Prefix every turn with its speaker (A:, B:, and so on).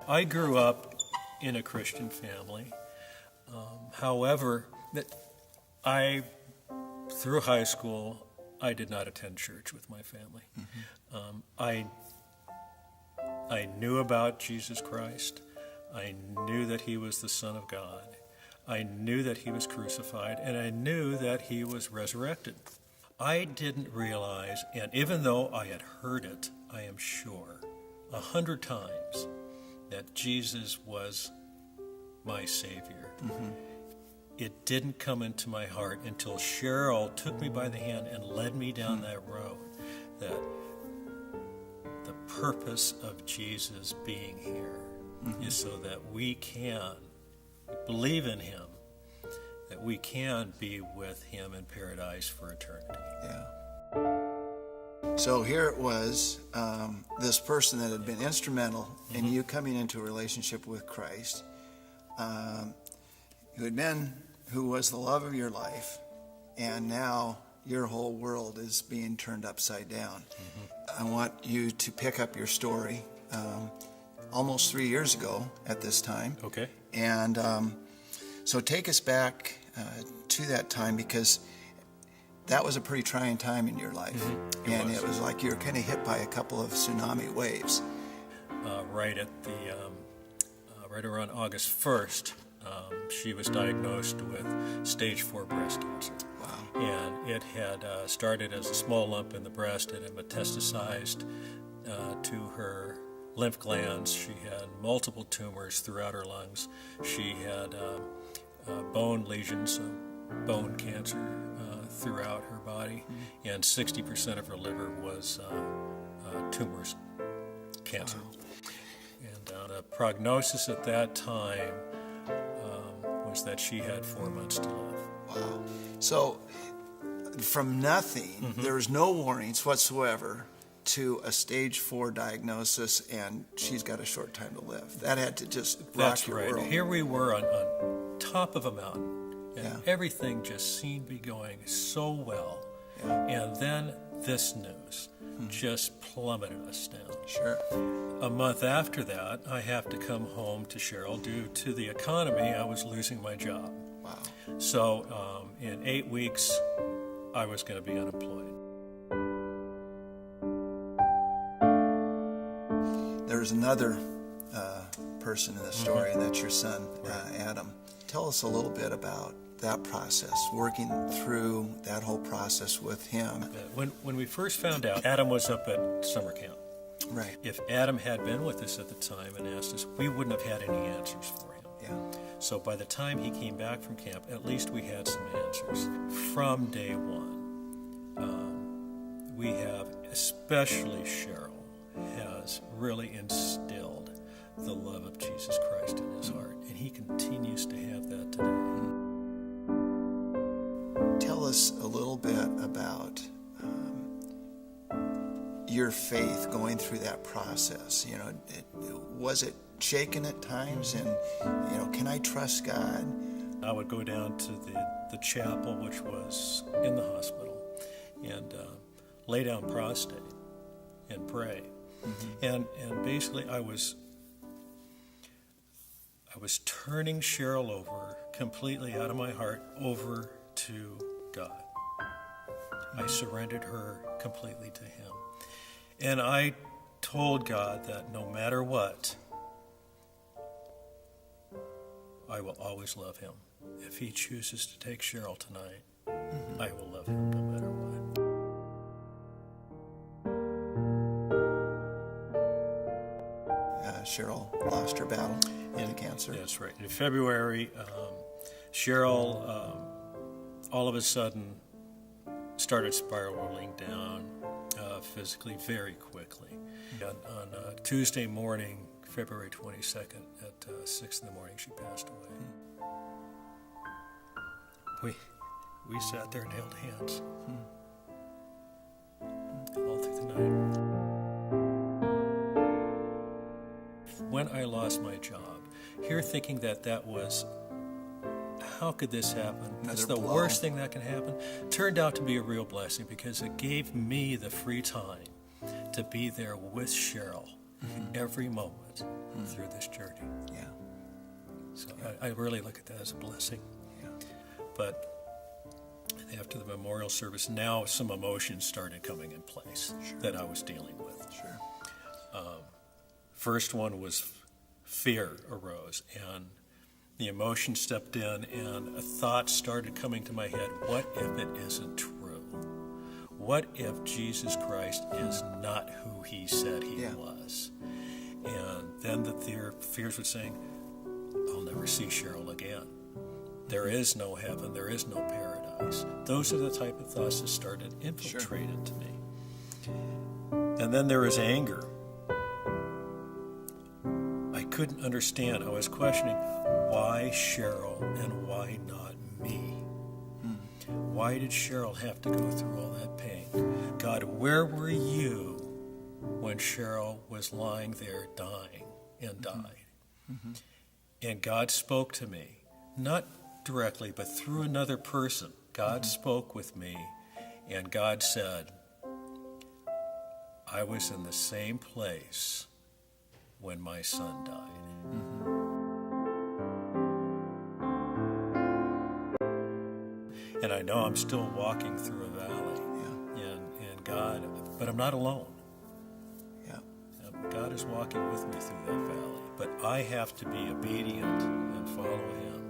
A: I grew up in a Christian family. However, through high school, I did not attend church with my family. I knew about Jesus Christ. I knew that he was the Son of God. I knew that he was crucified, and I knew that he was resurrected. I didn't realize, and even though I had heard it, I am sure, 100 times, that Jesus was my Savior. It didn't come into my heart until Cheryl took me by the hand and led me down that road, that the purpose of Jesus being here is so that we can believe in him, that we can be with him in paradise for eternity.
B: Yeah. So here it was, this person that had been instrumental in you coming into a relationship with Christ, who was the love of your life, and now your whole world is being turned upside down. I want you to pick up your story almost 3 years ago at this time.
A: Okay.
B: And so take us back to that time, because that was a pretty trying time in your life. It was like you were kind of hit by a couple of tsunami waves.
A: Right around August 1st, she was diagnosed with stage 4 breast cancer.
B: Wow.
A: And it had started as a small lump in the breast. It had metastasized to her lymph glands. She had multiple tumors throughout her lungs. She had bone lesions, bone cancer throughout her body, and 60% of her liver was tumors, cancer.
B: Wow.
A: And the prognosis at that time was that she had 4 months to live.
B: Wow. So from nothing, there was no warnings whatsoever, to a stage 4 diagnosis, and she's got a short time to live. That had to just rock your world.
A: Here we were on top of a mountain, and everything just seemed to be going so well. And then this news just plummeted us down.
B: Sure.
A: A month after that, I have to come home to Cheryl. Due to the economy, I was losing my job.
B: Wow.
A: So in 8 weeks, I was going to be unemployed.
B: There's another person in the story, and that's your son, Adam. Tell us a little bit about that process, working through that whole process with him.
A: When we first found out, Adam was up at summer camp.
B: Right.
A: If Adam had been with us at the time and asked us, we wouldn't have had any answers for him.
B: Yeah.
A: So by the time he came back from camp, at least we had some answers. From day one, we have, especially Cheryl, has really instilled the love of Jesus Christ in his heart, and he continues to have that today.
B: Tell us a little bit about your faith going through that process. Was it shaken at times? And, can I trust God?
A: I would go down to the chapel, which was in the hospital, and lay down prostrate and pray. And basically I was turning Cheryl over completely out of my heart over to God. I surrendered her completely to him. And I told God that no matter what, I will always love him. If he chooses to take Cheryl tonight, I will love him no matter what.
B: Cheryl lost her battle with the cancer.
A: That's right. In February, Cheryl all of a sudden started spiraling down physically very quickly. On Tuesday morning, February 22nd at 6 in the morning, she passed away. We sat there and held hands all through the night. When I lost my job, here thinking that was, how could this happen? It's the worst thing that can happen. Turned out to be a real blessing, because it gave me the free time to be there with Cheryl every moment through this journey.
B: Yeah.
A: So I really look at that as a blessing.
B: Yeah.
A: But after the memorial service, now some emotions started coming in place that I was dealing with.
B: Sure.
A: First one was fear arose, and the emotion stepped in, and a thought started coming to my head. What if it isn't true? What if Jesus Christ is not who he said he was? And then the fears were saying, I'll never see Cheryl again. There is no heaven. There is no paradise. Those are the type of thoughts that started infiltrating to me. And then there was anger. I couldn't understand. I was questioning, why Cheryl and why not me? Why did Cheryl have to go through all that pain? God, where were you when Cheryl was lying there dying and died? And God spoke to me, not directly, but through another person. God spoke with me, and God said, I was in the same place when my son died. And I know I'm still walking through a valley, and God, but I'm not alone. God is walking with me through that valley, but I have to be obedient and follow him.